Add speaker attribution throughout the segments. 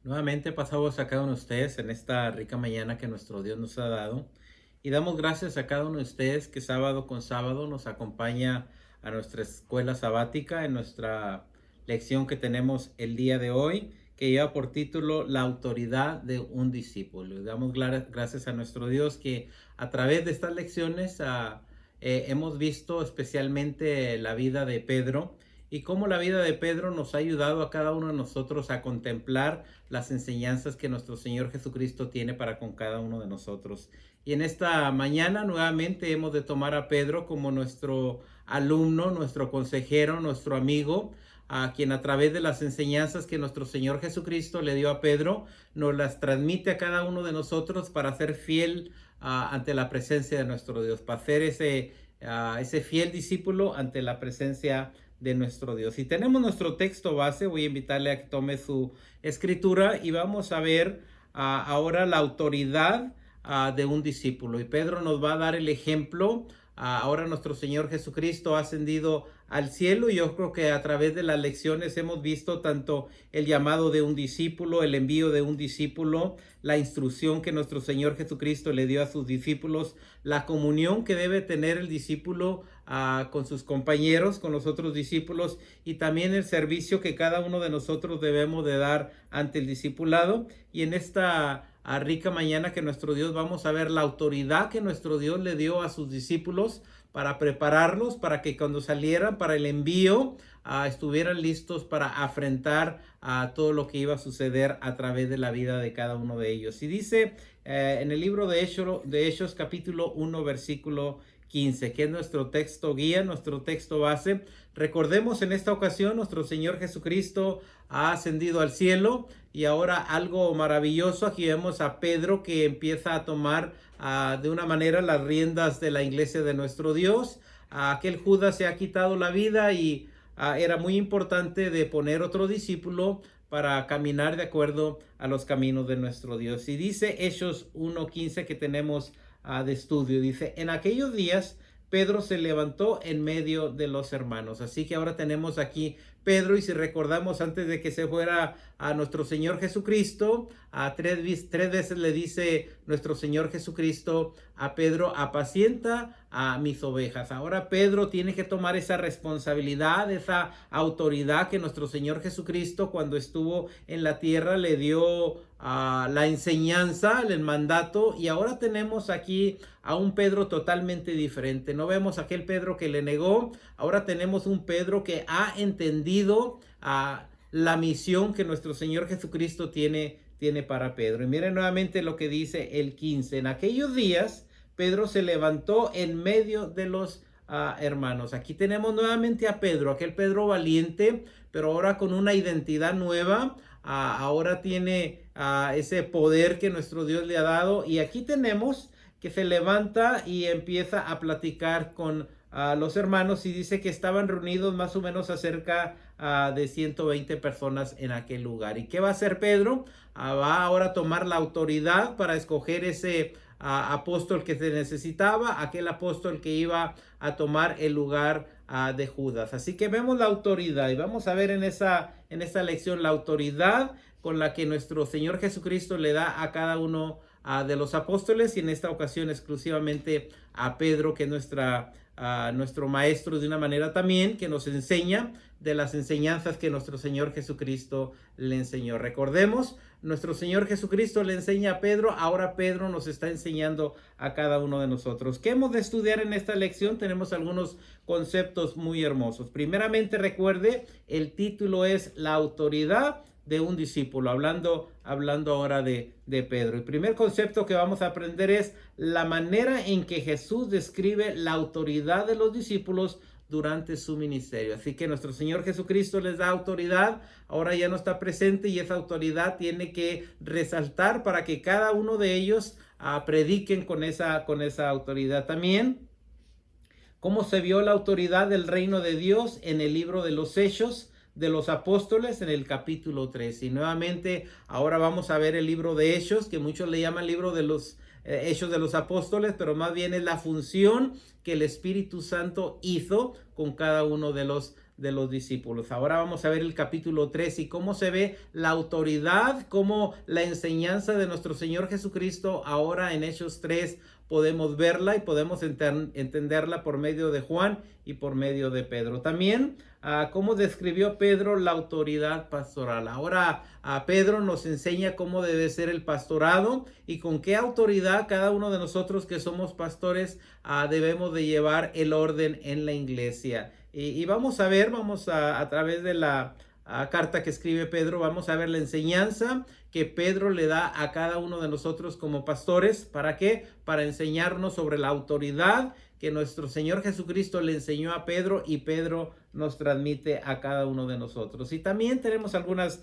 Speaker 1: Nuevamente pasamos a cada uno de ustedes en esta rica mañana que nuestro Dios nos ha dado y damos gracias a cada uno de ustedes que sábado con sábado nos acompaña a nuestra escuela sabática en nuestra lección que tenemos el día de hoy que lleva por título La autoridad de un discípulo. Y damos gracias a nuestro Dios que a través de estas lecciones hemos visto especialmente la vida de Pedro y cómo la vida de Pedro nos ha ayudado a cada uno de nosotros a contemplar las enseñanzas que nuestro Señor Jesucristo tiene para con cada uno de nosotros. Y en esta mañana nuevamente hemos de tomar a Pedro como nuestro alumno, nuestro consejero, nuestro amigo, a quien a través de las enseñanzas que nuestro Señor Jesucristo le dio a Pedro, nos las transmite a cada uno de nosotros para ser fiel ante la presencia de nuestro Dios, para ser ese fiel discípulo ante la presencia de nuestro Dios. Y tenemos nuestro texto base, voy a invitarle a que tome su escritura y vamos a ver ahora la autoridad de un discípulo. Y Pedro nos va a dar el ejemplo. Ahora nuestro Señor Jesucristo ha ascendido al cielo y yo creo que a través de las lecciones hemos visto tanto el llamado de un discípulo, el envío de un discípulo, la instrucción que nuestro Señor Jesucristo le dio a sus discípulos, la comunión que debe tener el discípulo con sus compañeros, con los otros discípulos y también el servicio que cada uno de nosotros debemos de dar ante el discipulado. Y en esta rica mañana que nuestro Dios vamos a ver la autoridad que nuestro Dios le dio a sus discípulos para prepararlos, para que cuando salieran para el envío estuvieran listos para afrontar todo lo que iba a suceder a través de la vida de cada uno de ellos. Y dice en el libro de Hechos capítulo 1 versículo 15, que es nuestro texto guía, nuestro texto base. Recordemos en esta ocasión nuestro Señor Jesucristo ha ascendido al cielo y ahora algo maravilloso, aquí vemos a Pedro que empieza a tomar de una manera las riendas de la iglesia de nuestro Dios. Aquel Judas se ha quitado la vida y era muy importante de poner otro discípulo para caminar de acuerdo a los caminos de nuestro Dios. Y dice Hechos 1:15 que tenemos de estudio. Dice, en aquellos días Pedro se levantó en medio de los hermanos. Así que ahora tenemos aquí Pedro y si recordamos antes de que se fuera a nuestro Señor Jesucristo, tres veces le dice nuestro Señor Jesucristo a Pedro, apacienta a mis ovejas. Ahora Pedro tiene que tomar esa responsabilidad, esa autoridad que nuestro Señor Jesucristo cuando estuvo en la tierra le dio la enseñanza, el mandato, y ahora tenemos aquí a un Pedro totalmente diferente. No vemos aquel Pedro que le negó, ahora tenemos un Pedro que ha entendido la misión que nuestro Señor Jesucristo tiene para Pedro. Y miren nuevamente lo que dice el 15. En aquellos días, Pedro se levantó en medio de los hermanos. Aquí tenemos nuevamente a Pedro, aquel Pedro valiente, pero ahora con una identidad nueva. Ahora tiene ese poder que nuestro Dios le ha dado. Y aquí tenemos que se levanta y empieza a platicar con los hermanos y dice que estaban reunidos más o menos acerca de 120 personas en aquel lugar. ¿Y qué va a hacer Pedro? Va ahora a tomar la autoridad para escoger ese apóstol que se necesitaba, aquel apóstol que iba a tomar el lugar de Judas. Así que vemos la autoridad y vamos a ver en esta lección la autoridad con la que nuestro Señor Jesucristo le da a cada uno de los apóstoles y en esta ocasión exclusivamente a Pedro, que es nuestro maestro de una manera también que nos enseña de las enseñanzas que nuestro Señor Jesucristo le enseñó. Recordemos, nuestro Señor Jesucristo le enseña a Pedro, ahora Pedro nos está enseñando a cada uno de nosotros. ¿Qué hemos de estudiar en esta lección? Tenemos algunos conceptos muy hermosos. Primeramente, recuerde, el título es La autoridad de un discípulo, hablando ahora de Pedro. El primer concepto que vamos a aprender es la manera en que Jesús describe la autoridad de los discípulos durante su ministerio. Así que nuestro Señor Jesucristo les da autoridad, ahora ya no está presente y esa autoridad tiene que resaltar para que cada uno de ellos prediquen con esa autoridad. También cómo se vio la autoridad del reino de Dios en el libro de los Hechos de los Apóstoles en el capítulo 3. Y nuevamente ahora vamos a ver el libro de Hechos, que muchos le llaman libro de los Hechos de los Apóstoles, pero más bien es la función que el Espíritu Santo hizo con cada uno de los de los discípulos. Ahora vamos a ver el capítulo 3 y cómo se ve la autoridad, cómo la enseñanza de nuestro Señor Jesucristo ahora en Hechos 3 podemos verla y podemos entenderla por medio de Juan y por medio de Pedro. También cómo describió Pedro la autoridad pastoral. Ahora Pedro nos enseña cómo debe ser el pastorado y con qué autoridad cada uno de nosotros que somos pastores debemos de llevar el orden en la iglesia. Y vamos a ver, a través de la carta que escribe Pedro, vamos a ver la enseñanza que Pedro le da a cada uno de nosotros como pastores. ¿Para qué? Para enseñarnos sobre la autoridad que nuestro Señor Jesucristo le enseñó a Pedro y Pedro nos transmite a cada uno de nosotros. Y también tenemos algunas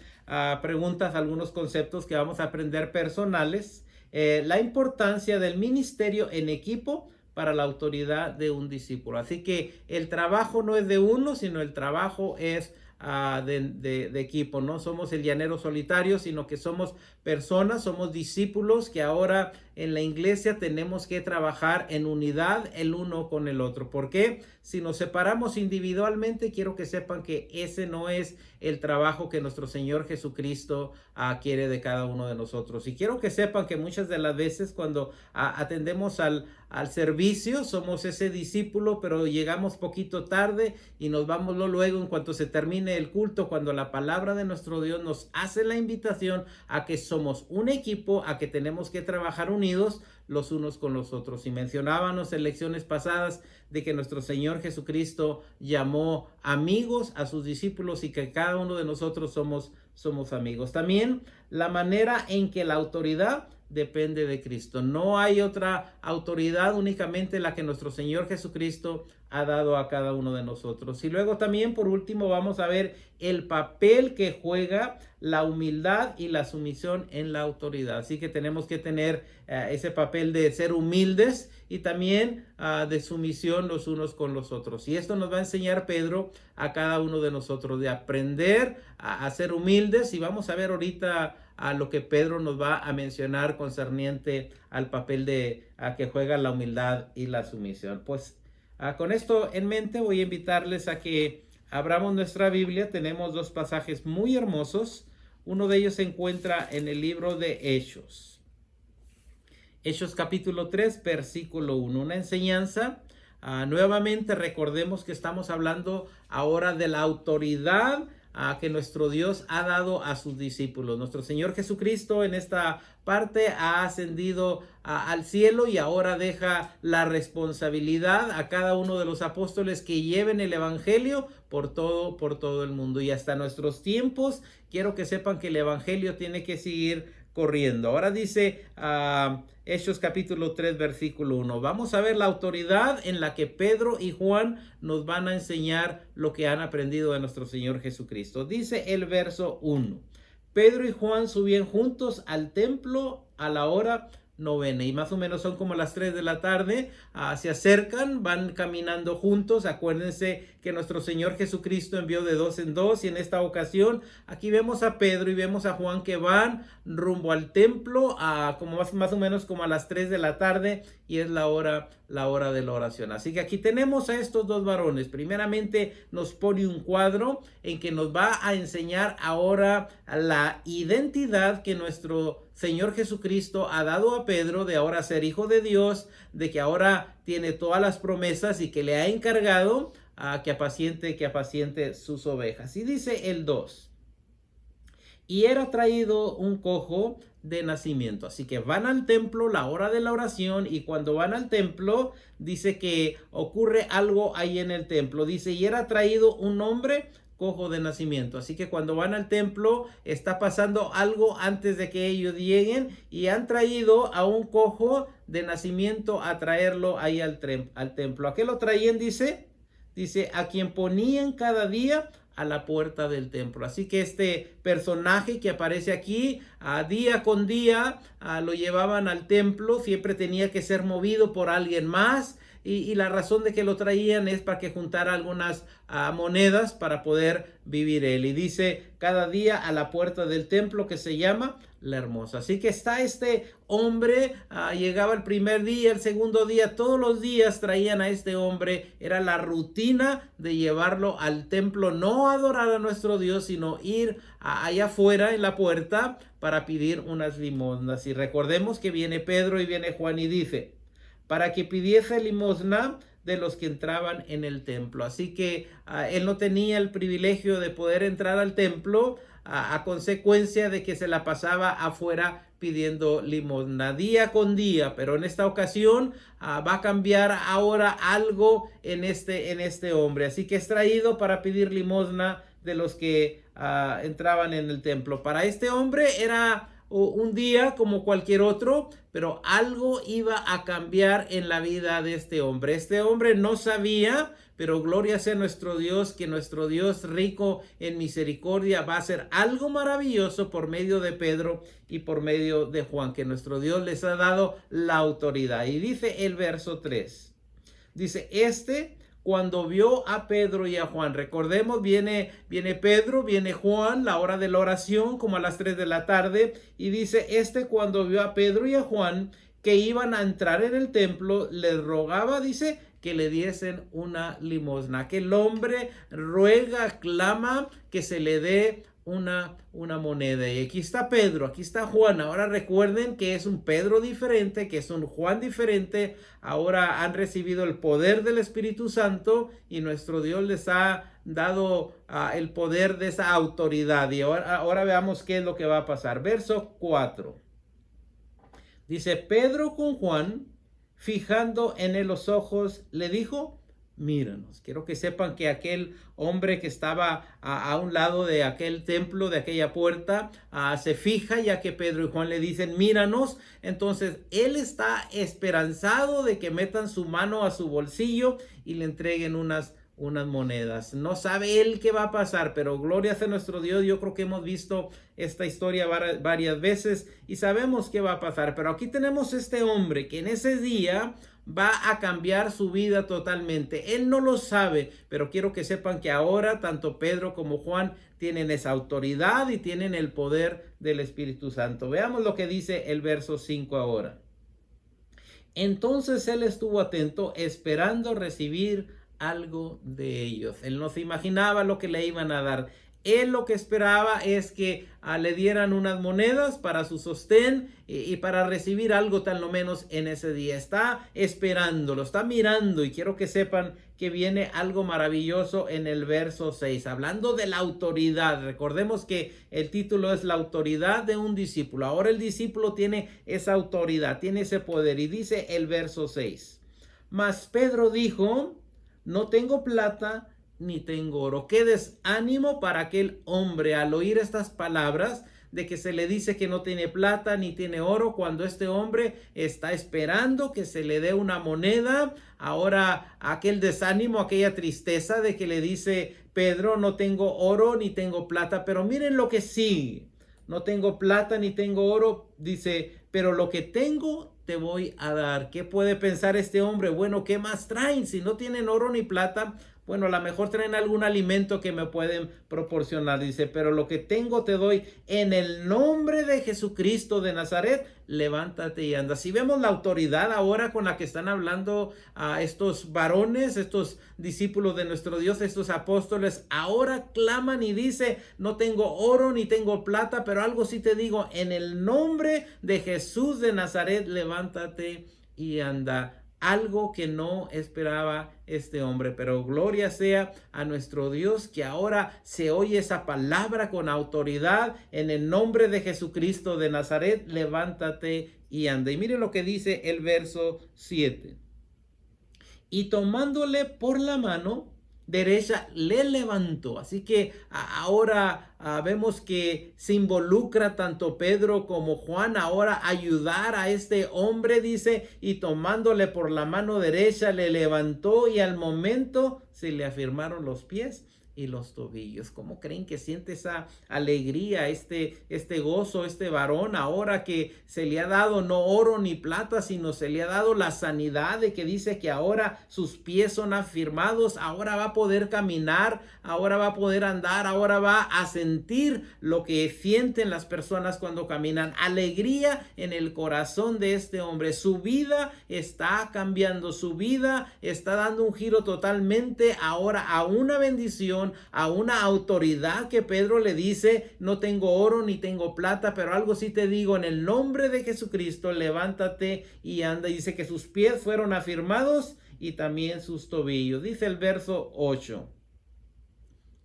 Speaker 1: preguntas, algunos conceptos que vamos a aprender personales. La importancia del ministerio en equipo para la autoridad de un discípulo. Así que el trabajo no es de uno, sino el trabajo es de equipo. No somos el llanero solitario, sino que somos personas, somos discípulos que ahora en la iglesia tenemos que trabajar en unidad el uno con el otro. ¿Por qué? Si nos separamos individualmente, quiero que sepan que ese no es el trabajo que nuestro Señor Jesucristo quiere de cada uno de nosotros. Y quiero que sepan que muchas de las veces cuando atendemos al servicio, somos ese discípulo, pero llegamos poquito tarde y nos vamos luego en cuanto se termine el culto, cuando la palabra de nuestro Dios nos hace la invitación a que somos un equipo, a que tenemos que trabajar unidos los unos con los otros. Y mencionábamos en lecciones pasadas de que nuestro Señor Jesucristo llamó amigos a sus discípulos y que cada uno de nosotros somos amigos. También la manera en que la autoridad depende de Cristo. No hay otra autoridad, únicamente la que nuestro Señor Jesucristo ha dado a cada uno de nosotros. Y luego también, por último, vamos a ver el papel que juega la humildad y la sumisión en la autoridad. Así que tenemos que tener ese papel de ser humildes y también de sumisión los unos con los otros. Y esto nos va a enseñar Pedro a cada uno de nosotros, de aprender a ser humildes. Y vamos a ver ahorita a lo que Pedro nos va a mencionar concerniente al papel que juega la humildad y la sumisión. Pues con esto en mente voy a invitarles a que abramos nuestra Biblia. Tenemos dos pasajes muy hermosos. Uno de ellos se encuentra en el libro de Hechos. Hechos capítulo 3, versículo 1. Una enseñanza. Nuevamente recordemos que estamos hablando ahora de la autoridad que nuestro Dios ha dado a sus discípulos. Nuestro Señor Jesucristo en esta parte ha ascendido al cielo y ahora deja la responsabilidad a cada uno de los apóstoles que lleven el evangelio por todo el mundo. Y hasta nuestros tiempos, quiero que sepan que el evangelio tiene que seguir corriendo. Ahora dice Hechos capítulo 3 versículo 1. Vamos a ver la autoridad en la que Pedro y Juan nos van a enseñar lo que han aprendido de nuestro Señor Jesucristo. Dice el verso 1. Pedro y Juan subían juntos al templo a la hora novena, y más o menos son como las 3 de la tarde, se acercan, van caminando juntos. Acuérdense que nuestro Señor Jesucristo envió de dos en dos, y en esta ocasión aquí vemos a Pedro y vemos a Juan que van rumbo al templo como más o menos como a las 3 de la tarde, y es la hora de la oración. Así que aquí tenemos a estos dos varones. Primeramente nos pone un cuadro en que nos va a enseñar ahora la identidad que nuestro Señor Jesucristo ha dado a Pedro, de ahora ser hijo de Dios, de que ahora tiene todas las promesas y que le ha encargado que apaciente sus ovejas. Y dice el 2. Y era traído un cojo de nacimiento. Así que van al templo, la hora de la oración, y cuando van al templo, dice que ocurre algo ahí en el templo. Dice, y era traído un hombre cojo de nacimiento. Así que cuando van al templo, está pasando algo antes de que ellos lleguen, y han traído a un cojo de nacimiento a traerlo ahí al templo. ¿A qué lo traían? Dice, a quien ponían cada día a la puerta del templo. Así que este personaje que aparece aquí, día con día, lo llevaban al templo. Siempre tenía que ser movido por alguien más. y la razón de que lo traían es para que juntara algunas monedas para poder vivir él. Y dice, cada día a la puerta del templo que se llama La Hermosa. Así que está este hombre, llegaba el primer día, el segundo día, todos los días traían a este hombre. Era la rutina de llevarlo al templo, no a adorar a nuestro Dios, sino ir allá afuera en la puerta para pedir unas limosnas. Y recordemos que viene Pedro y viene Juan y dice, para que pidiese limosna de los que entraban en el templo. Así que él no tenía el privilegio de poder entrar al templo a consecuencia de que se la pasaba afuera pidiendo limosna día con día, pero en esta ocasión va a cambiar ahora algo en este hombre. Así que es traído para pedir limosna de los que entraban en el templo. Para este hombre era un día como cualquier otro, pero algo iba a cambiar en la vida de este hombre. Este hombre no sabía, pero gloria sea nuestro Dios, que nuestro Dios rico en misericordia va a hacer algo maravilloso por medio de Pedro y por medio de Juan, que nuestro Dios les ha dado la autoridad. Y dice el verso 3, dice, cuando vio a Pedro y a Juan, recordemos, viene Pedro, viene Juan, la hora de la oración, como a las 3 de la tarde, y dice, cuando vio a Pedro y a Juan, que iban a entrar en el templo, les rogaba, dice, que le diesen una limosna. Aquel hombre ruega, clama, que se le dé una moneda. Y aquí está Pedro, aquí está Juan. Ahora recuerden que es un Pedro diferente, que es un Juan diferente. Ahora han recibido el poder del Espíritu Santo y nuestro Dios les ha dado el poder de esa autoridad. Y ahora veamos qué es lo que va a pasar. Verso 4. Dice, Pedro con Juan, fijando en él los ojos, le dijo, míranos. Quiero que sepan que aquel hombre que estaba a un lado de aquel templo, de aquella puerta, se fija ya que Pedro y Juan le dicen, míranos. Entonces él está esperanzado de que metan su mano a su bolsillo y le entreguen unas monedas. No sabe él qué va a pasar, pero gloria sea nuestro Dios. Yo creo que hemos visto esta historia varias veces y sabemos qué va a pasar. Pero aquí tenemos este hombre que en ese día va a cambiar su vida totalmente. Él no lo sabe, pero quiero que sepan que ahora tanto Pedro como Juan tienen esa autoridad y tienen el poder del Espíritu Santo. Veamos lo que dice el verso 5 ahora. Entonces él estuvo atento, esperando recibir algo de ellos. Él no se imaginaba lo que le iban a dar. Él lo que esperaba es que le dieran unas monedas para su sostén y para recibir algo tan lo menos en ese día. Está esperándolo, está mirando, y quiero que sepan que viene algo maravilloso en el verso 6, hablando de la autoridad. Recordemos que el título es la autoridad de un discípulo. Ahora el discípulo tiene esa autoridad, tiene ese poder, y dice el verso 6, mas Pedro dijo, no tengo plata ni tengo oro. Qué desánimo para aquel hombre al oír estas palabras de que se le dice que no tiene plata ni tiene oro, cuando este hombre está esperando que se le dé una moneda. Ahora aquel desánimo, aquella tristeza de que le dice Pedro, no tengo oro ni tengo plata, pero miren lo que sigue. No tengo plata ni tengo oro, dice, pero lo que tengo te voy a dar. ¿Qué puede pensar este hombre? Bueno, ¿qué más traen? Si no tienen oro ni plata, bueno, a lo mejor traen algún alimento que me pueden proporcionar. Dice, pero lo que tengo te doy. En el nombre de Jesucristo de Nazaret, levántate y anda. Si vemos la autoridad ahora con la que están hablando a estos varones, estos discípulos de nuestro Dios, estos apóstoles, ahora claman y dice, no tengo oro ni tengo plata, pero algo sí te digo, en el nombre de Jesús de Nazaret, levántate y anda. Algo que no esperaba este hombre, pero gloria sea a nuestro Dios, que ahora se oye esa palabra con autoridad. En el nombre de Jesucristo de Nazaret, levántate y anda. Y mire lo que dice el verso 7. Y tomándole por la mano derecha, le levantó. Así que ahora vemos que se involucra tanto Pedro como Juan ahora a ayudar a este hombre, dice, y tomándole por la mano derecha le levantó, y al momento se le afirmaron los pies y los tobillos. ¿Cómo creen que siente esa alegría, este gozo, este varón, ahora que se le ha dado no oro ni plata, sino se le ha dado la sanidad, de que dice que ahora sus pies son afirmados, ahora va a poder caminar, ahora va a poder andar, ahora va a sentir lo que sienten las personas cuando caminan? Alegría en el corazón de este hombre. Su vida está cambiando, su vida está dando un giro totalmente ahora a una bendición, a una autoridad que Pedro le dice: no tengo oro ni tengo plata, pero algo sí te digo, en el nombre de Jesucristo, levántate y anda. Dice que sus pies fueron afirmados y también sus tobillos. Dice el verso 8.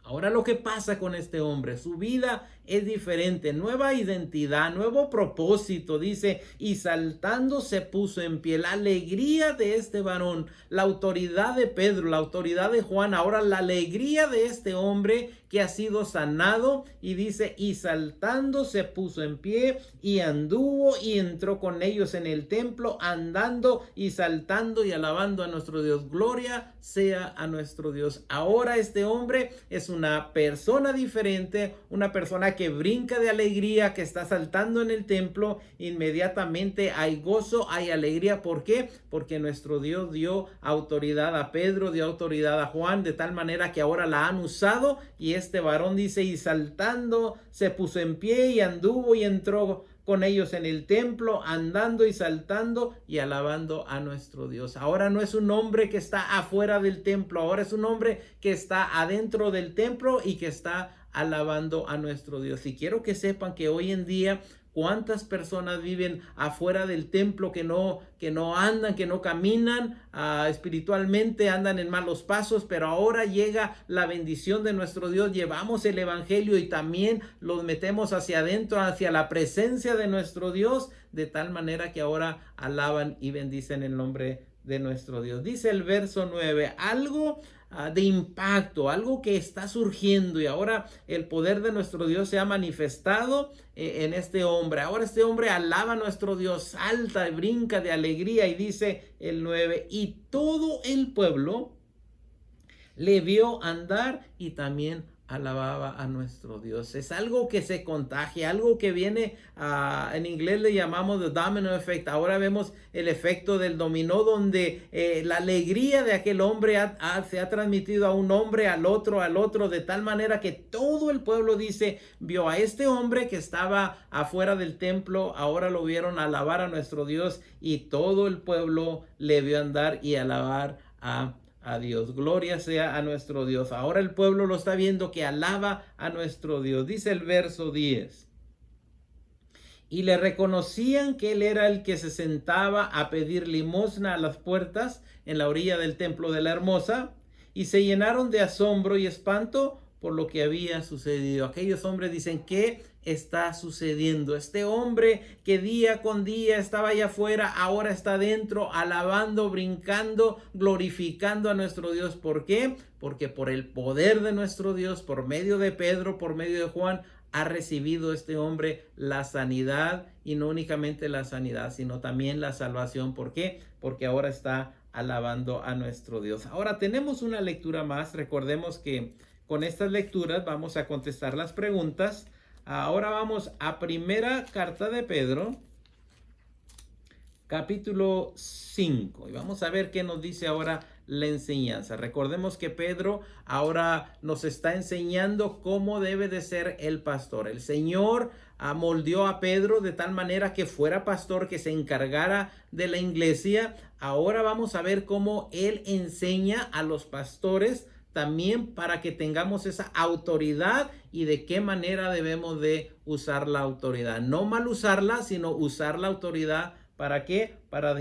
Speaker 1: Ahora lo que pasa con este hombre, su vida es diferente, nueva identidad, nuevo propósito. Dice, y saltando se puso en pie. La alegría de este varón, la autoridad de Pedro, la autoridad de Juan, ahora la alegría de este hombre que ha sido sanado. Y dice, y saltando se puso en pie y anduvo y entró con ellos en el templo, andando y saltando y alabando a nuestro Dios. Gloria sea a nuestro Dios. Ahora este hombre es una persona diferente, una persona que brinca de alegría, que está saltando en el templo. Inmediatamente hay gozo, hay alegría. ¿Por qué? Porque nuestro Dios dio autoridad a Pedro, dio autoridad a Juan, de tal manera que ahora la han usado. Y este varón dice, y saltando se puso en pie y anduvo y entró con ellos en el templo, andando y saltando y alabando a nuestro Dios. Ahora no es un hombre que está afuera del templo, ahora es un hombre que está adentro del templo y que está alabando a nuestro Dios. Y quiero que sepan que hoy en día cuántas personas viven afuera del templo, que no andan, que no caminan espiritualmente, andan en malos pasos, pero ahora llega la bendición de nuestro Dios. Llevamos el evangelio y también los metemos hacia adentro, hacia la presencia de nuestro Dios, de tal manera que ahora alaban y bendicen el nombre de nuestro Dios. Dice el verso 9, algo de impacto, algo que está surgiendo, y ahora el poder de nuestro Dios se ha manifestado en este hombre. Ahora este hombre alaba a nuestro Dios, salta y brinca de alegría. Y dice el 9, y todo el pueblo le vio andar y también alababa a nuestro Dios. Es algo que se contagia, algo que viene, en inglés le llamamos the domino effect. Ahora vemos el efecto del dominó, donde la alegría de aquel hombre se ha transmitido a un hombre, al otro, de tal manera que todo el pueblo dice, vio a este hombre que estaba afuera del templo, ahora lo vieron alabar a nuestro Dios, y todo el pueblo le vio andar y alabar a Dios. Gloria sea a nuestro Dios. Ahora el pueblo lo está viendo, que alaba a nuestro Dios. Dice el verso 10. Y le reconocían que él era el que se sentaba a pedir limosna a las puertas en la orilla del templo de la Hermosa, y se llenaron de asombro y espanto por lo que había sucedido. Aquellos hombres dicen, ¿qué está sucediendo? Este hombre que día con día estaba allá afuera, ahora está dentro, alabando, brincando, glorificando a nuestro Dios. ¿Por qué? Porque por el poder de nuestro Dios, por medio de Pedro, por medio de Juan, ha recibido este hombre la sanidad, y no únicamente la sanidad, sino también la salvación. ¿Por qué? Porque ahora está alabando a nuestro Dios. Ahora tenemos una lectura más. Recordemos que con estas lecturas vamos a contestar las preguntas. Ahora vamos a primera carta de Pedro, capítulo 5, y vamos a ver qué nos dice ahora la enseñanza. Recordemos que Pedro ahora nos está enseñando cómo debe de ser el pastor. El Señor moldeó a Pedro de tal manera que fuera pastor, que se encargara de la iglesia. Ahora vamos a ver cómo él enseña a los pastores, también para que tengamos esa autoridad, y de qué manera debemos de usar la autoridad. No mal usarla, sino usar la autoridad. ¿Para qué? Para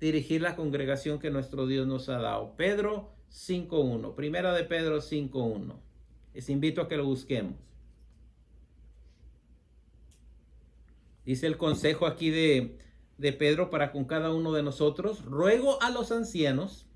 Speaker 1: dirigir la congregación que nuestro Dios nos ha dado. Pedro 5.1. Primera de Pedro 5.1. Les invito a que lo busquemos. Dice el consejo aquí de Pedro para con cada uno de nosotros. Ruego a los ancianos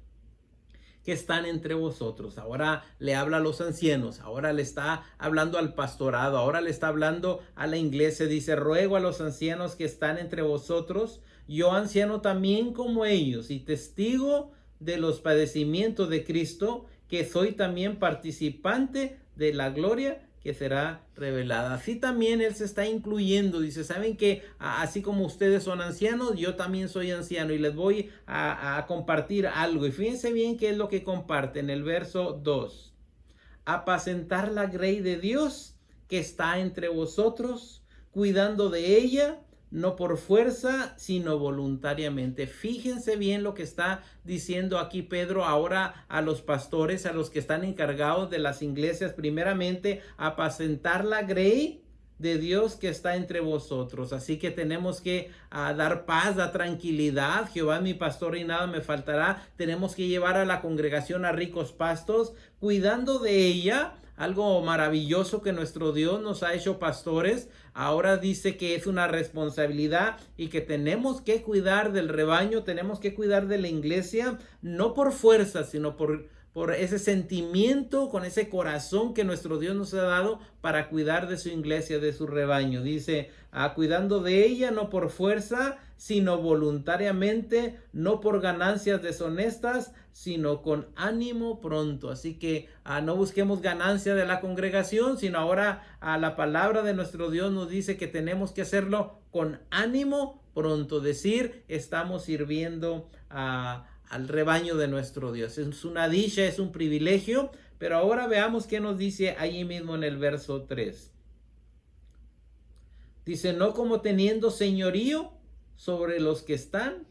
Speaker 1: que están entre vosotros. Ahora le habla a los ancianos, ahora le está hablando al pastorado, ahora le está hablando a la iglesia. Dice, ruego a los ancianos que están entre vosotros, yo anciano también como ellos, y testigo de los padecimientos de Cristo, que soy también participante de la gloria que será revelada. Así también él se está incluyendo. Dice, ¿saben que así como ustedes son ancianos, yo también soy anciano y les voy a compartir algo? Y fíjense bien qué es lo que comparte en el verso 2. Apacentar la grey de Dios que está entre vosotros, cuidando de ella, no por fuerza, sino voluntariamente. Fíjense bien lo que está diciendo aquí Pedro ahora a los pastores, a los que están encargados de las iglesias, primeramente, apacentar la grey de Dios que está entre vosotros. Así que tenemos que dar paz, dar tranquilidad. Jehová es mi pastor y nada me faltará. Tenemos que llevar a la congregación a ricos pastos, cuidando de ella. Algo maravilloso que nuestro Dios nos ha hecho pastores. Ahora dice que es una responsabilidad y que tenemos que cuidar del rebaño, tenemos que cuidar de la iglesia, no por fuerza, sino por ese sentimiento, con ese corazón que nuestro Dios nos ha dado para cuidar de su iglesia, de su rebaño. Dice, cuidando de ella, no por fuerza, sino voluntariamente, no por ganancias deshonestas, sino con ánimo pronto. Así que no busquemos ganancia de la congregación, sino ahora la palabra de nuestro Dios nos dice que tenemos que hacerlo con ánimo pronto. Decir, estamos sirviendo al rebaño de nuestro Dios. Es una dicha, es un privilegio, pero ahora veamos qué nos dice allí mismo en el verso 3. Dice, no como teniendo señorío sobre los que están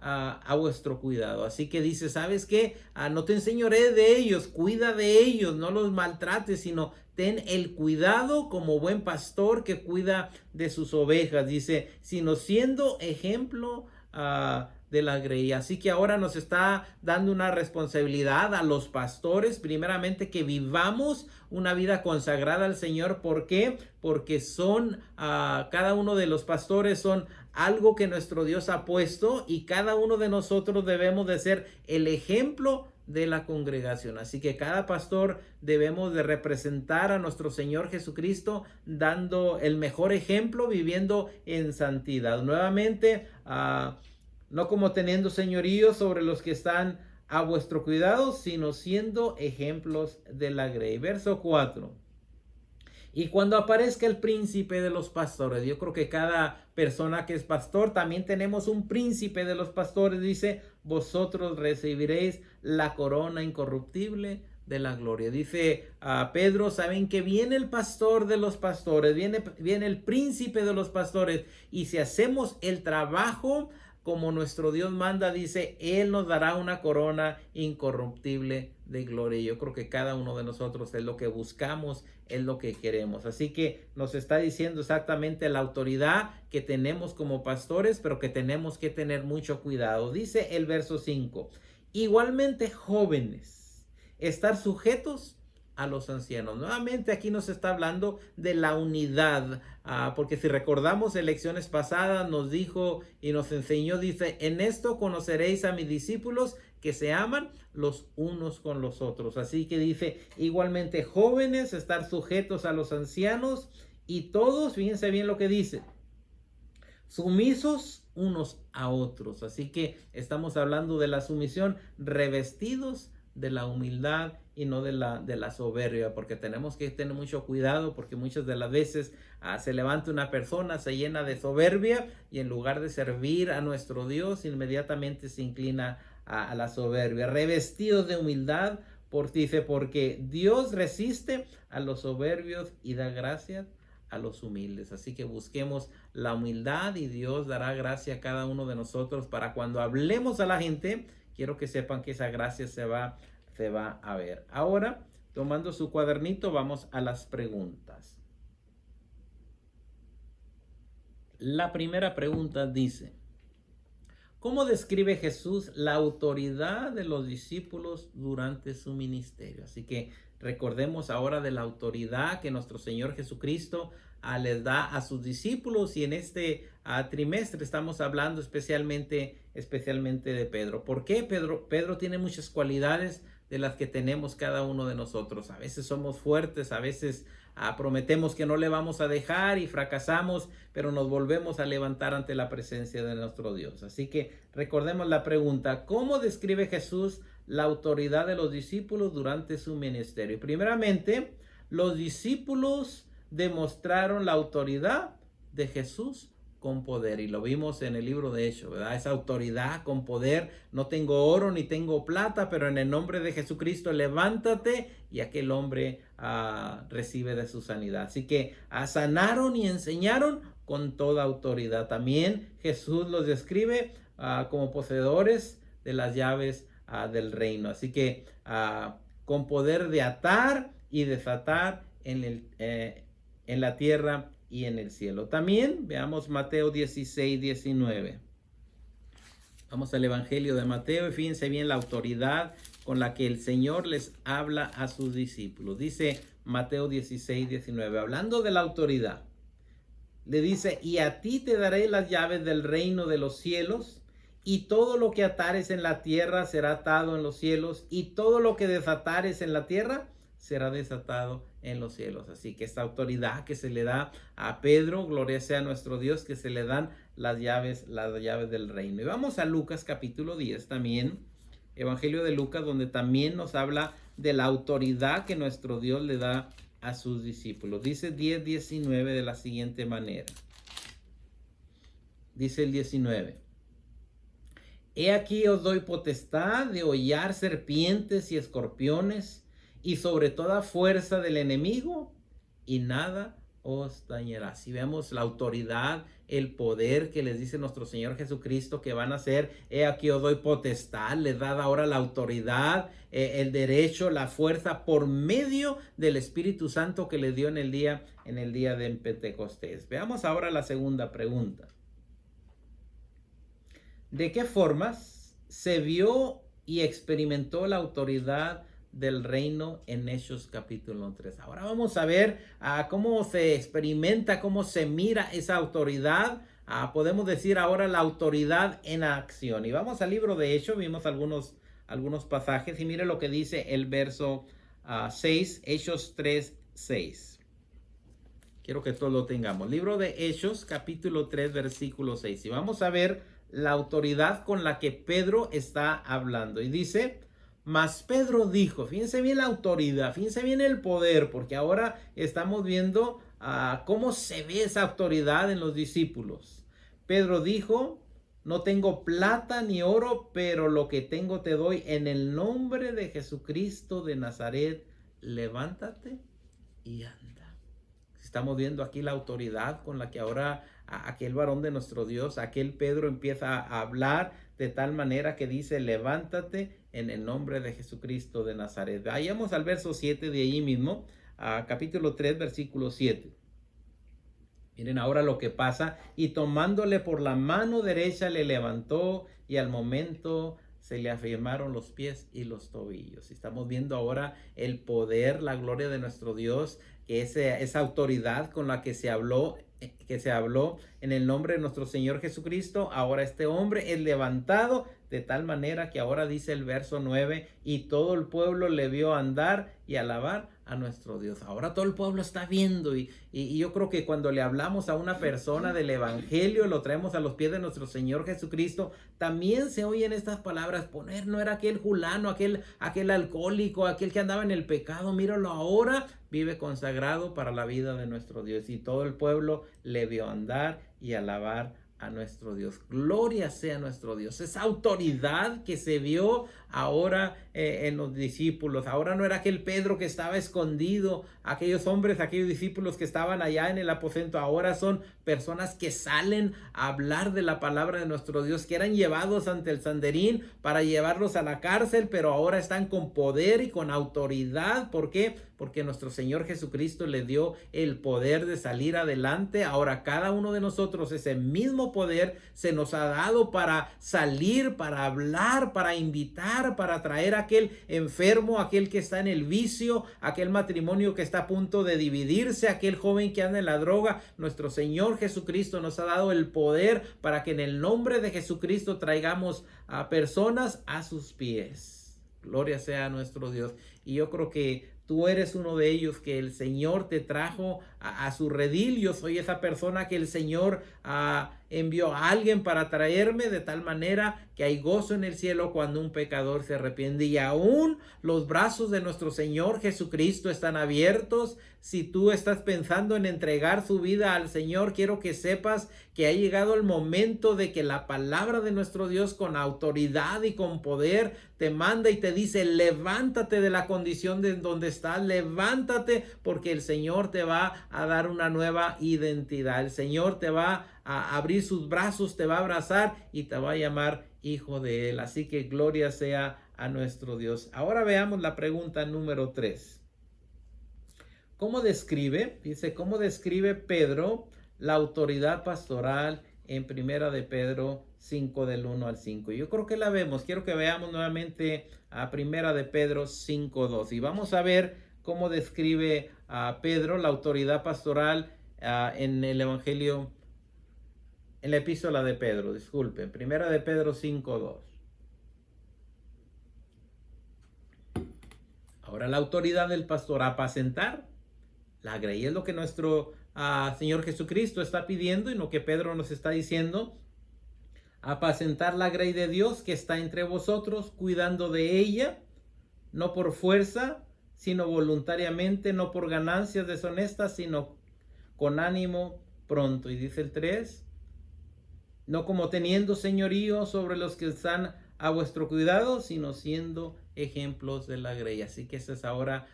Speaker 1: a vuestro cuidado. Así que dice, ¿sabes qué? No te enseñoré de ellos, cuida de ellos, no los maltrates, sino ten el cuidado como buen pastor que cuida de sus ovejas. Dice, sino siendo ejemplo de la grey. Así que ahora nos está dando una responsabilidad a los pastores, primeramente que vivamos una vida consagrada al Señor. ¿Por qué? Porque son, cada uno de los pastores son algo que nuestro Dios ha puesto y cada uno de nosotros debemos de ser el ejemplo de la congregación. Así que cada pastor debemos de representar a nuestro Señor Jesucristo dando el mejor ejemplo, viviendo en santidad. Nuevamente, no como teniendo señorío sobre los que están a vuestro cuidado, sino siendo ejemplos de la grey. Verso 4. Y cuando aparezca el príncipe de los pastores, yo creo que cada persona que es pastor, también tenemos un príncipe de los pastores, dice, vosotros recibiréis la corona incorruptible de la gloria. Dice Pedro, saben que viene el pastor de los pastores, viene el príncipe de los pastores, y si hacemos el trabajo como nuestro Dios manda, dice, Él nos dará una corona incorruptible de gloria. Yo creo que cada uno de nosotros es lo que buscamos, es lo que queremos. Así que nos está diciendo exactamente la autoridad que tenemos como pastores, pero que tenemos que tener mucho cuidado. Dice el verso 5, igualmente jóvenes, estar sujetos a los ancianos. Nuevamente aquí nos está hablando de la unidad, porque si recordamos en lecciones pasadas nos dijo y nos enseñó, dice, en esto conoceréis a mis discípulos que se aman los unos con los otros. Así que dice, igualmente jóvenes, estar sujetos a los ancianos, y todos, fíjense bien lo que dice, sumisos unos a otros. Así que estamos hablando de la sumisión, revestidos de la humildad y no de la soberbia, porque tenemos que tener mucho cuidado, porque muchas de las veces se levanta una persona, se llena de soberbia y en lugar de servir a nuestro Dios, inmediatamente se inclina a la soberbia. Revestidos de humildad, dice, porque Dios resiste a los soberbios y da gracias a los humildes. Así que busquemos la humildad y Dios dará gracia a cada uno de nosotros para cuando hablemos a la gente. Quiero que sepan que esa gracia se va a ver. Ahora, tomando su cuadernito, vamos a las preguntas. La primera pregunta dice, ¿cómo describe Jesús la autoridad de los discípulos durante su ministerio? Así que recordemos ahora de la autoridad que nuestro Señor Jesucristo les da a sus discípulos, y en este trimestre estamos hablando especialmente de Pedro. ¿Por qué? Pedro tiene muchas cualidades de las que tenemos cada uno de nosotros. A veces somos fuertes, a veces prometemos que no le vamos a dejar y fracasamos, pero nos volvemos a levantar ante la presencia de nuestro Dios. Así que recordemos la pregunta, ¿cómo describe Jesús la autoridad de los discípulos durante su ministerio. Primeramente, los discípulos demostraron la autoridad de Jesús con poder, y lo vimos en el libro de Hechos, ¿verdad? Esa autoridad con poder. No tengo oro ni tengo plata, pero en el nombre de Jesucristo levántate, y aquel hombre recibe de su sanidad. Así que sanaron y enseñaron con toda autoridad. También Jesús los describe como poseedores de las llaves del reino. Así que con poder de atar y desatar en la tierra y en el cielo. También veamos Mateo 16, 19. Vamos al Evangelio de Mateo y fíjense bien la autoridad con la que el Señor les habla a sus discípulos. Dice Mateo 16, 19, hablando de la autoridad, le dice: y a ti te daré las llaves del reino de los cielos, y todo lo que atares en la tierra será atado en los cielos, y todo lo que desatares en la tierra será desatado en los cielos. Así que esta autoridad que se le da a Pedro, gloria sea a nuestro Dios, que se le dan las llaves del reino. Y vamos a Lucas capítulo 10 también, Evangelio de Lucas, donde también nos habla de la autoridad que nuestro Dios le da a sus discípulos. Dice 10, 19 de la siguiente manera. Dice el 19: he aquí os doy potestad de hollar serpientes y escorpiones, y sobre toda fuerza del enemigo, y nada os dañará. Si vemos la autoridad, el poder que les dice nuestro Señor Jesucristo que van a hacer, he aquí os doy potestad, les da ahora la autoridad, el derecho, la fuerza por medio del Espíritu Santo que les dio en el día de Pentecostés. Veamos ahora la segunda pregunta. ¿De qué formas se vio y experimentó la autoridad del reino en Hechos capítulo 3? Ahora vamos a ver cómo se experimenta, cómo se mira esa autoridad. Podemos decir ahora la autoridad en acción. Y vamos al libro de Hechos, vimos algunos pasajes, y mire lo que dice el verso 6, Hechos 3, 6. Quiero que todos lo tengamos. Libro de Hechos capítulo 3, versículo 6. Y vamos a ver la autoridad con la que Pedro está hablando. Y dice: mas Pedro dijo, fíjense bien la autoridad, fíjense bien el poder, porque ahora estamos viendo cómo se ve esa autoridad en los discípulos. Pedro dijo: no tengo plata ni oro, pero lo que tengo te doy. En el nombre de Jesucristo de Nazaret, levántate y anda. Estamos viendo aquí la autoridad con la que ahora aquel varón de nuestro Dios, aquel Pedro, empieza a hablar de tal manera que dice: levántate en el nombre de Jesucristo de Nazaret. Vayamos al verso 7 de ahí mismo, capítulo 3, versículo 7. Miren ahora lo que pasa: y tomándole por la mano derecha le levantó, y al momento se le afirmaron los pies y los tobillos. Estamos viendo ahora el poder, la gloria de nuestro Dios, que esa autoridad con la que se habló en el nombre de nuestro Señor Jesucristo. Ahora este hombre es levantado de tal manera que ahora dice el verso 9: y todo el pueblo le vio andar y alabar a nuestro Dios. Ahora todo el pueblo está viendo, y yo creo que cuando le hablamos a una persona del evangelio, lo traemos a los pies de nuestro Señor Jesucristo, también se oyen estas palabras: poner, no era aquel fulano, aquel alcohólico, aquel que andaba en el pecado, míralo ahora, vive consagrado para la vida de nuestro Dios. Y todo el pueblo le vio andar y alabar a nuestro Dios. Gloria sea a nuestro Dios. Esa autoridad que se vio ahora en los discípulos. Ahora no era aquel Pedro que estaba escondido, aquellos hombres, aquellos discípulos que estaban allá en el aposento. Ahora son personas que salen a hablar de la palabra de nuestro Dios, que eran llevados ante el Sanedrín para llevarlos a la cárcel, pero ahora están con poder y con autoridad. ¿Por qué? Porque nuestro Señor Jesucristo le dio el poder de salir adelante. Ahora cada uno de nosotros ese mismo poder se nos ha dado para salir, para hablar, para invitar, para traer a aquel enfermo, aquel que está en el vicio, aquel matrimonio que está a punto de dividirse, aquel joven que anda en la droga. Nuestro Señor Jesucristo nos ha dado el poder para que en el nombre de Jesucristo traigamos a personas a sus pies. Gloria sea a nuestro Dios. Y yo creo que tú eres uno de ellos que el Señor te trajo a su redil. Yo soy esa persona que el Señor envió a alguien para traerme, de tal manera que hay gozo en el cielo cuando un pecador se arrepiente. Y aún los brazos de nuestro Señor Jesucristo están abiertos. Si tú estás pensando en entregar su vida al Señor, quiero que sepas que ha llegado el momento de que la palabra de nuestro Dios, con autoridad y con poder, te manda y te dice: levántate de la condición de donde estás, levántate, porque el Señor te va a dar una nueva identidad. El Señor te va a abrir sus brazos, te va a abrazar y te va a llamar hijo de Él. Así que gloria sea a nuestro Dios. Ahora veamos la pregunta número 3. ¿Cómo describe? Dice, ¿cómo describe Pedro la autoridad pastoral en Primera de Pedro 5 del 1 al 5? Yo creo que la vemos. Quiero que veamos nuevamente a Primera de Pedro 5:2 y vamos a ver cómo describe a Pedro la autoridad pastoral en el Evangelio, en la epístola de Pedro, disculpen, Primera de Pedro 5:2. Ahora, la autoridad del pastor: apacentar la grey. Es lo que nuestro Señor Jesucristo está pidiendo y lo que Pedro nos está diciendo: apacentar la grey de Dios que está entre vosotros, cuidando de ella, no por fuerza, sino voluntariamente, no por ganancias deshonestas, sino con ánimo pronto. Y dice el 3, no como teniendo señorío sobre los que están a vuestro cuidado, sino siendo ejemplos de la grey. Así que eso es ahora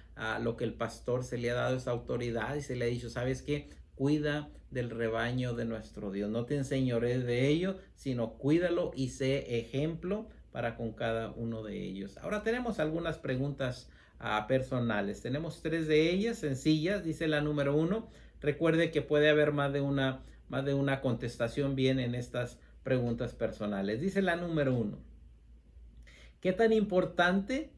Speaker 1: lo que el pastor se le ha dado, esa autoridad, y se le ha dicho: ¿sabes qué? Cuida del rebaño de nuestro Dios. No te enseñorees de ello, sino cuídalo y sé ejemplo para con cada uno de ellos. Ahora tenemos algunas preguntas personales. Tenemos 3 de ellas sencillas. Dice la número 1. Recuerde que puede haber más de una contestación bien en estas preguntas personales. Dice la número 1. ¿Qué tan importante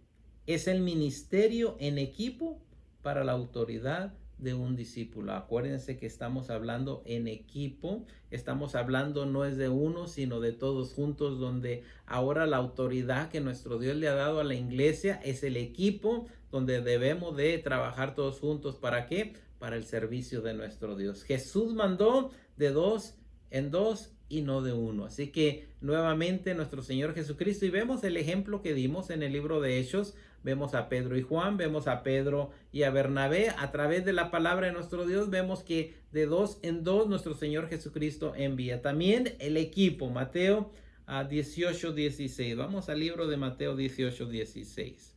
Speaker 1: es el ministerio en equipo para la autoridad de un discípulo? Acuérdense que estamos hablando en equipo, estamos hablando no es de uno, sino de todos juntos, donde ahora la autoridad que nuestro Dios le ha dado a la iglesia es el equipo donde debemos de trabajar todos juntos. ¿Para qué? Para el servicio de nuestro Dios. Jesús mandó de 2 en 2 y no de 1. Así que nuevamente nuestro Señor Jesucristo, y vemos el ejemplo que dimos en el libro de Hechos, vemos a Pedro y Juan, vemos a Pedro y a Bernabé. A través de la palabra de nuestro Dios vemos que de 2 en 2 nuestro Señor Jesucristo envía. También el equipo, Mateo 18:16. Vamos al libro de Mateo 18:16.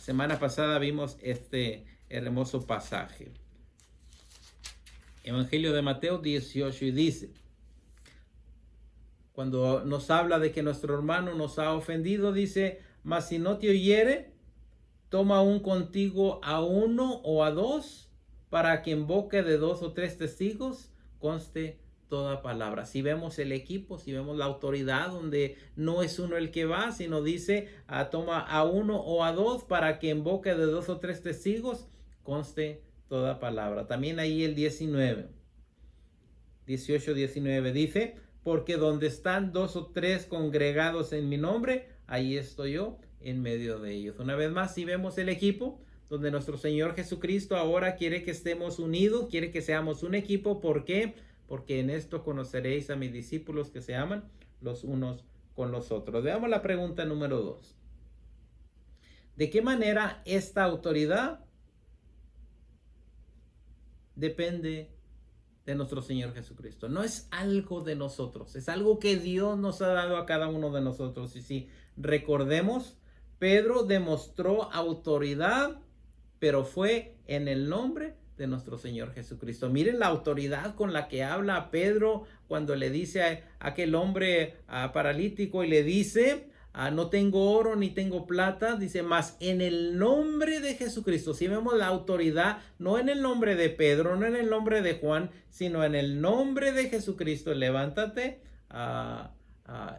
Speaker 1: Semana pasada vimos este hermoso pasaje. Evangelio de Mateo 18, y dice, cuando nos habla de que nuestro hermano nos ha ofendido, dice: mas si no te oyere, toma aún contigo a 1 o a 2, para que en boca de 2 o 3 testigos conste toda palabra. Si vemos el equipo, si vemos la autoridad, donde no es uno el que va, sino dice: toma a 1 o a 2, para que en boca de 2 o 3 testigos conste toda palabra. También ahí el 18:19 dice: porque donde están 2 o 3 congregados en mi nombre, ahí estoy yo en medio de ellos. Una vez más, si vemos el equipo, donde nuestro Señor Jesucristo ahora quiere que estemos unidos, quiere que seamos un equipo. ¿Por qué? Porque en esto conoceréis a mis discípulos, que se aman los unos con los otros. Veamos la pregunta número 2. ¿De qué manera esta autoridad depende de nuestro Señor Jesucristo? No es algo de nosotros, es algo que Dios nos ha dado a cada uno de nosotros. Y si recordemos, Pedro demostró autoridad, pero fue en el nombre de nuestro Señor Jesucristo. Miren la autoridad con la que habla Pedro cuando le dice a aquel hombre paralítico, y le dice: no tengo oro ni tengo plata, dice, mas en el nombre de Jesucristo. Si vemos la autoridad, no en el nombre de Pedro, no en el nombre de Juan, sino en el nombre de Jesucristo, levántate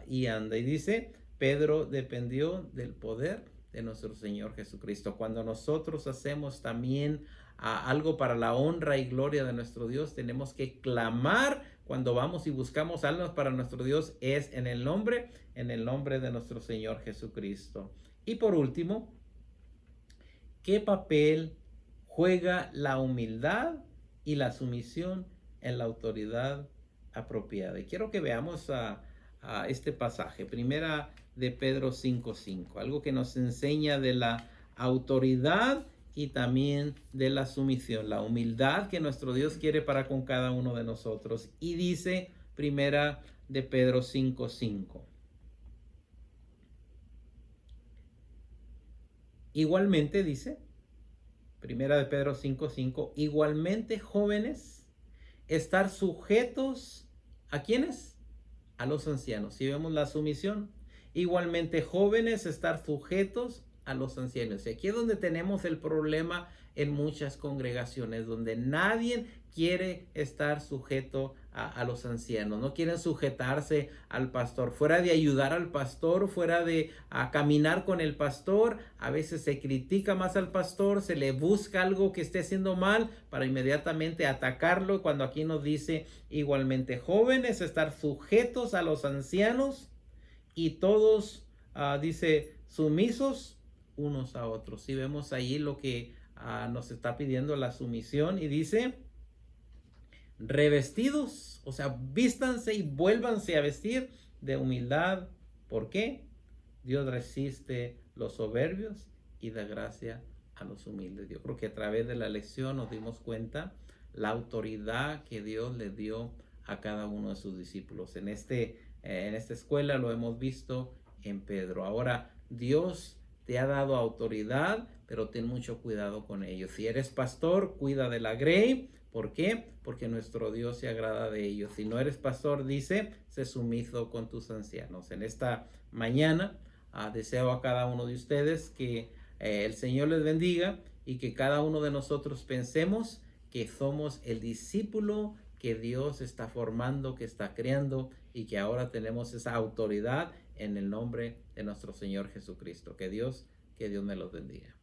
Speaker 1: y anda. Y dice, Pedro dependió del poder de nuestro Señor Jesucristo. Cuando nosotros hacemos también algo para la honra y gloria de nuestro Dios, tenemos que clamar. Cuando vamos y buscamos almas para nuestro Dios, es en el nombre de nuestro Señor Jesucristo. Y por último, ¿qué papel juega la humildad y la sumisión en la autoridad apropiada. Y quiero que veamos a este pasaje, primera de Pedro 5:5, algo que nos enseña de la autoridad y también de la sumisión, la humildad que nuestro Dios quiere para con cada uno de nosotros. Y dice primera de Pedro 5:5. Igualmente dice, primera de Pedro 5:5, igualmente jóvenes, estar sujetos ¿a quiénes? A los ancianos. Si vemos la sumisión, igualmente jóvenes, estar sujetos a los ancianos. Y aquí es donde tenemos el problema en muchas congregaciones, donde nadie quiere estar sujeto a los ancianos, no quieren sujetarse al pastor. Fuera de ayudar al pastor, fuera de caminar con el pastor, a veces se critica más al pastor, se le busca algo que esté haciendo mal para inmediatamente atacarlo, cuando aquí nos dice igualmente jóvenes, estar sujetos a los ancianos y todos, dice, sumisos unos a otros. Si vemos ahí lo que nos está pidiendo la sumisión, y dice revestidos, o sea, vístanse y vuélvanse a vestir de humildad. ¿Por qué? Dios resiste los soberbios y da gracia a los humildes. Yo creo que a través de la lección nos dimos cuenta la autoridad que Dios le dio a cada uno de sus discípulos. En esta escuela lo hemos visto en Pedro. Ahora, Dios te ha dado autoridad, pero ten mucho cuidado con ellos. Si eres pastor, cuida de la grey. ¿Por qué? Porque nuestro Dios se agrada de ellos. Si no eres pastor, dice, sé sumiso con tus ancianos. En esta mañana deseo a cada uno de ustedes que el Señor les bendiga y que cada uno de nosotros pensemos que somos el discípulo que Dios está formando, que está creando, y que ahora tenemos esa autoridad en el nombre de nuestro Señor Jesucristo. Que Dios me los bendiga.